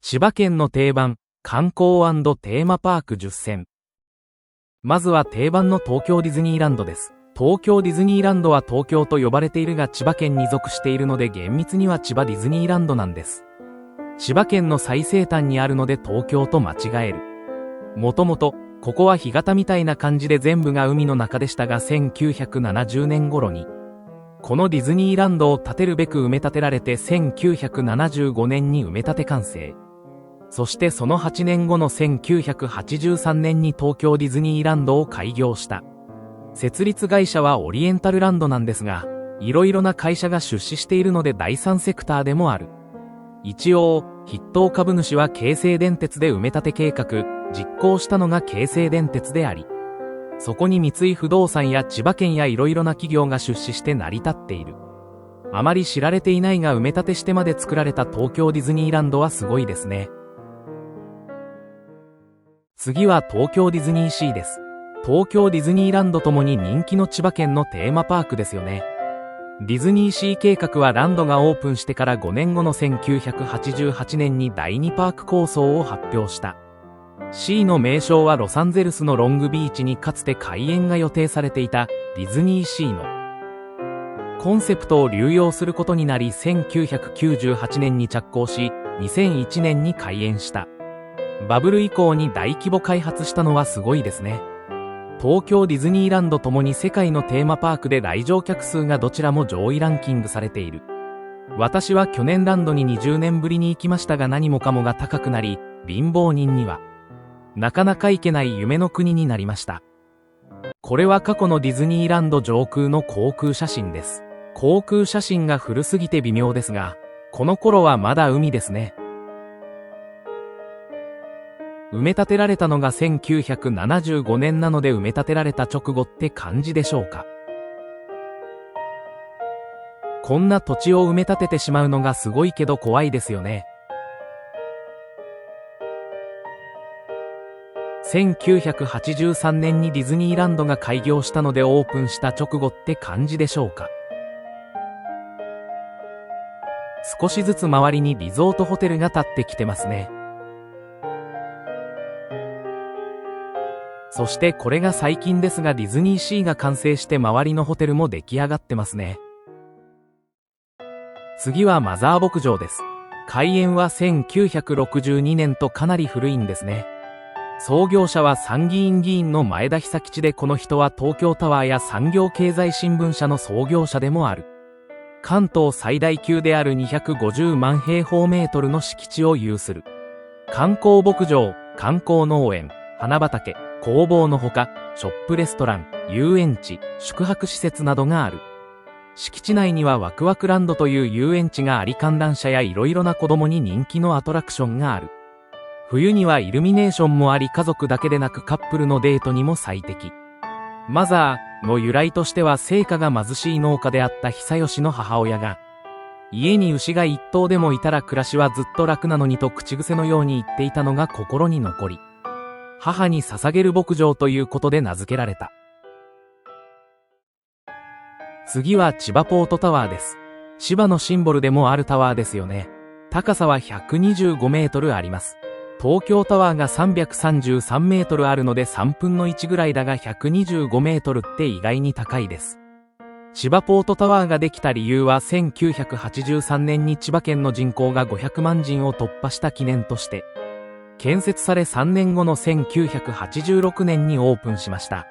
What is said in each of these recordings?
千葉県の定番、観光&テーマパーク10選。まずは定番の東京ディズニーランドです。東京ディズニーランドは東京と呼ばれているが千葉県に属しているので厳密には千葉ディズニーランドなんです。千葉県の最西端にあるので東京と間違える。もともと、ここは干潟みたいな感じで全部が海の中でしたが1970年頃に、このディズニーランドを建てるべく埋め立てられて1975年に埋め立て完成。そしてその8年後の1983年に東京ディズニーランドを開業した。設立会社はオリエンタルランドなんですが、いろいろな会社が出資しているので第三セクターでもある。一応、筆頭株主は京成電鉄で埋め立て計画、実行したのが京成電鉄であり、そこに三井不動産や千葉県やいろいろな企業が出資して成り立っている。あまり知られていないが埋め立てしてまで作られた東京ディズニーランドはすごいですね。次は東京ディズニーシーです。東京ディズニーランドともに人気の千葉県のテーマパークですよね。ディズニーシー計画はランドがオープンしてから5年後の1988年に第2パーク構想を発表した。シーの名称はロサンゼルスのロングビーチにかつて開園が予定されていたディズニーシーのコンセプトを流用することになり1998年に着工し2001年に開園した。バブル以降に大規模開発したのはすごいですね。東京ディズニーランドともに世界のテーマパークで来場客数がどちらも上位ランキングされている。私は去年ランドに20年ぶりに行きましたが何もかもが高くなり、貧乏人にはなかなか行けない夢の国になりました。これは過去のディズニーランド上空の航空写真です。航空写真が古すぎて微妙ですが、この頃はまだ海ですね。埋め立てられたのが1975年なので埋め立てられた直後って感じでしょうか。こんな土地を埋め立ててしまうのがすごいけど怖いですよね。1983年にディズニーランドが開業したのでオープンした直後って感じでしょうか。少しずつ周りにリゾートホテルが建ってきてますね。そしてこれが最近ですがディズニーシーが完成して周りのホテルも出来上がってますね。次はマザー牧場です。開園は1962年とかなり古いんですね。創業者は参議院議員の前田久吉でこの人は東京タワーや産業経済新聞社の創業者でもある。関東最大級である250万平方メートルの敷地を有する。観光牧場、観光農園、花畑、工房のほか、ショップレストラン、遊園地、宿泊施設などがある。敷地内にはワクワクランドという遊園地があり観覧車やいろいろな子供に人気のアトラクションがある。冬にはイルミネーションもあり家族だけでなくカップルのデートにも最適。マザーの由来としては生家が貧しい農家であった久吉の母親が、家に牛が一頭でもいたら暮らしはずっと楽なのにと口癖のように言っていたのが心に残り、母に捧げる牧場ということで名付けられた。次は千葉ポートタワーです。千葉のシンボルでもあるタワーですよね。高さは125メートルあります。東京タワーが333メートルあるので3分の1ぐらいだが125メートルって意外に高いです。千葉ポートタワーができた理由は1983年に千葉県の人口が500万人を突破した記念として、建設され3年後の1986年にオープンしました。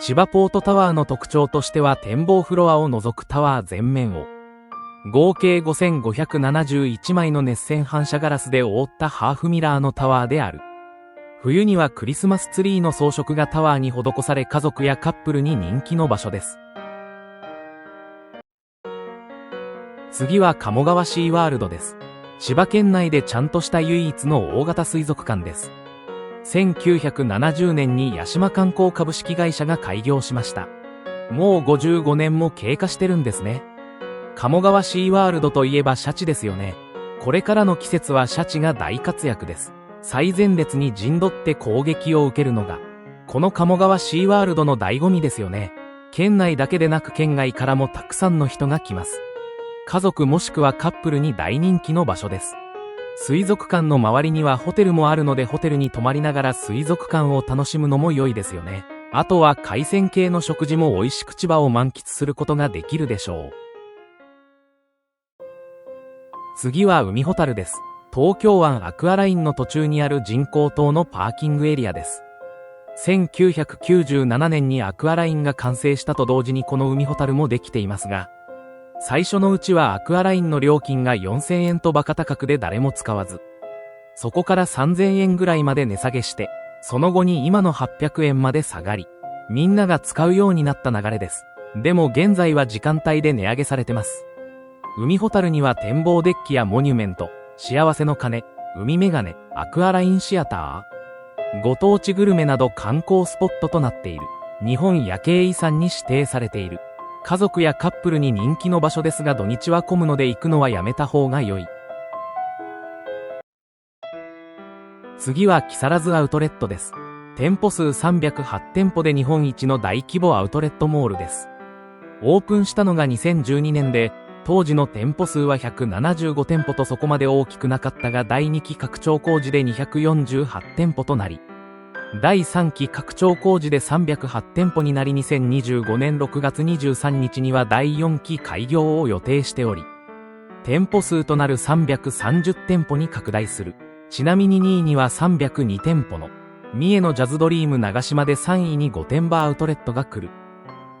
千葉ポートタワーの特徴としては展望フロアを除くタワー全面を合計5571枚の熱線反射ガラスで覆ったハーフミラーのタワーである。冬にはクリスマスツリーの装飾がタワーに施され家族やカップルに人気の場所です。次は鴨川シーワールドです。千葉県内でちゃんとした唯一の大型水族館です。1970年に八島観光株式会社が開業しました。もう55年も経過してるんですね。鴨川シーワールドといえばシャチですよね。これからの季節はシャチが大活躍です。最前列に陣取って攻撃を受けるのが、この鴨川シーワールドの醍醐味ですよね。県内だけでなく県外からもたくさんの人が来ます。家族もしくはカップルに大人気の場所です。水族館の周りにはホテルもあるのでホテルに泊まりながら水族館を楽しむのも良いですよね。あとは海鮮系の食事も美味しく千葉を満喫することができるでしょう。次は海ほたるです。東京湾アクアラインの途中にある人工島のパーキングエリアです。1997年にアクアラインが完成したと同時にこの海ほたるもできていますが、最初のうちはアクアラインの料金が4000円とバカ高くで誰も使わず、そこから3000円ぐらいまで値下げして、その後に今の800円まで下がり、みんなが使うようになった流れです。でも現在は時間帯で値上げされてます。海ほたるには展望デッキやモニュメント、幸せの鐘、海メガネ、アクアラインシアター、ご当地グルメなど観光スポットとなっている。日本夜景遺産に指定されている。家族やカップルに人気の場所ですが土日は混むので行くのはやめた方が良い。次は木更津アウトレットです。店舗数308店舗で日本一の大規模アウトレットモールです。オープンしたのが2012年で、当時の店舗数は175店舗とそこまで大きくなかったが第2期拡張工事で248店舗となり、第3期拡張工事で308店舗になり2025年6月23日には第4期開業を予定しており、店舗数となる330店舗に拡大する。ちなみに2位には302店舗の三重のジャズドリーム長島で3位に御殿場アウトレットが来る。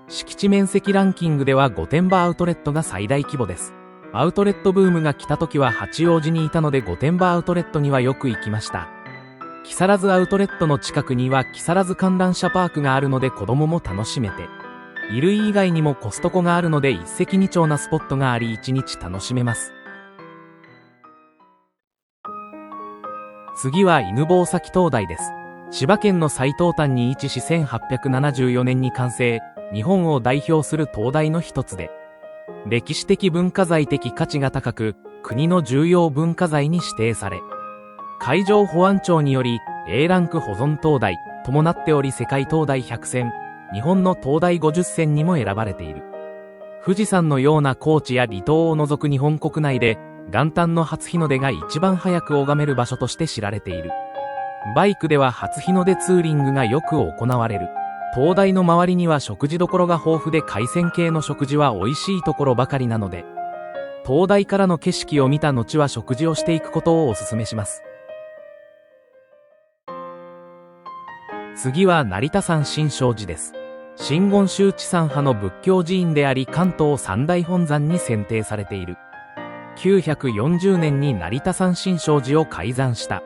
敷地面積ランキングでは御殿場アウトレットが最大規模です。アウトレットブームが来た時は八王子にいたので御殿場アウトレットにはよく行きました。木更津アウトレットの近くには木更津観覧車パークがあるので子供も楽しめて、衣類以外にもコストコがあるので一石二鳥なスポットがあり一日楽しめます。次は犬吠埼灯台です。千葉県の最東端に位置し1874年に完成、日本を代表する灯台の一つで、歴史的文化財的価値が高く、国の重要文化財に指定され、海上保安庁により A ランク保存灯台ともなっており世界灯台100選、日本の灯台50選にも選ばれている。富士山のような高地や離島を除く日本国内で元旦の初日の出が一番早く拝める場所として知られている。バイクでは初日の出ツーリングがよく行われる。灯台の周りには食事処が豊富で海鮮系の食事は美味しいところばかりなので、灯台からの景色を見た後は食事をしていくことをお勧めします。次は成田山新勝寺です。真言宗地産派の仏教寺院であり関東三大本山に選定されている。940年に成田山新勝寺を開山した。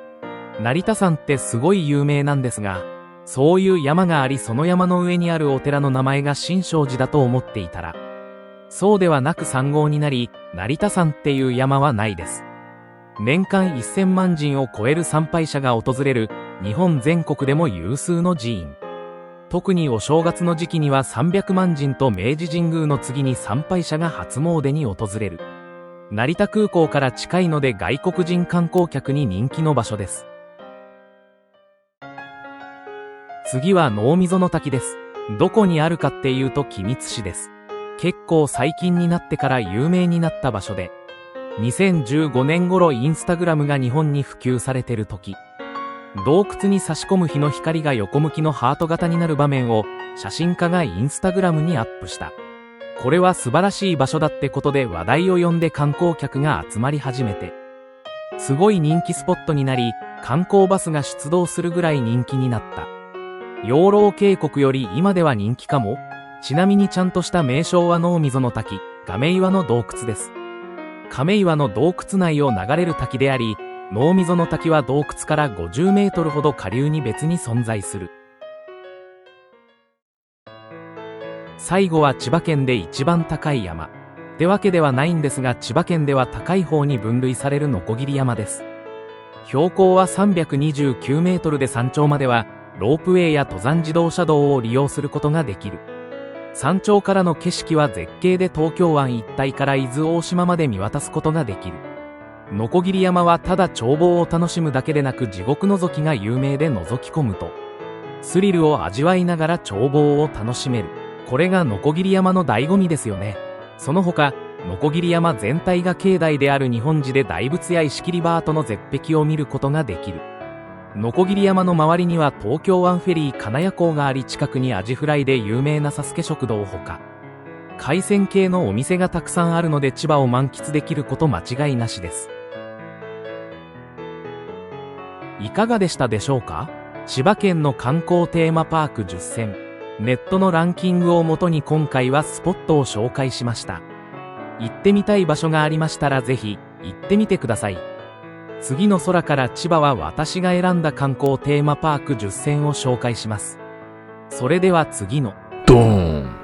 成田山ってすごい有名なんですが、そういう山がありその山の上にあるお寺の名前が新勝寺だと思っていたら、そうではなく参考になり、成田山っていう山はないです。年間1000万人を超える参拝者が訪れる、日本全国でも有数の寺院。特にお正月の時期には300万人と明治神宮の次に参拝者が初詣に訪れる。成田空港から近いので外国人観光客に人気の場所です。次は濃溝の滝です。どこにあるかっていうと君津市です。結構最近になってから有名になった場所で、2015年頃インスタグラムが日本に普及されてる時、洞窟に差し込む日の光が横向きのハート型になる場面を写真家がインスタグラムにアップした。これは素晴らしい場所だってことで話題を呼んで観光客が集まり始めて、すごい人気スポットになり、観光バスが出動するぐらい人気になった。養老渓谷より今では人気かも。ちなみにちゃんとした名称は濃溝の滝、亀岩の洞窟です。亀岩の洞窟内を流れる滝であり、濃溝の滝は洞窟から50メートルほど下流に別に存在する。最後は千葉県で一番高い山。ってわけではないんですが千葉県では高い方に分類される鋸山です。標高は329メートルで山頂まではロープウェイや登山自動車道を利用することができる。山頂からの景色は絶景で東京湾一帯から伊豆大島まで見渡すことができる。鋸山はただ眺望を楽しむだけでなく地獄覗きが有名で覗き込むとスリルを味わいながら眺望を楽しめる。これが鋸山の醍醐味ですよね。その他鋸山全体が境内である日本寺で大仏や石切り場跡の絶壁を見ることができる。鋸山の周りには東京湾フェリー金谷港があり、近くにアジフライで有名なサスケ食堂ほか、海鮮系のお店がたくさんあるので千葉を満喫できること間違いなしです。いかがでしたでしょうか？千葉県の観光テーマパーク10選。ネットのランキングをもとに今回はスポットを紹介しました。行ってみたい場所がありましたらぜひ行ってみてください。次の空から千葉は私が選んだ観光テーマパーク10選を紹介します。それでは次のドーン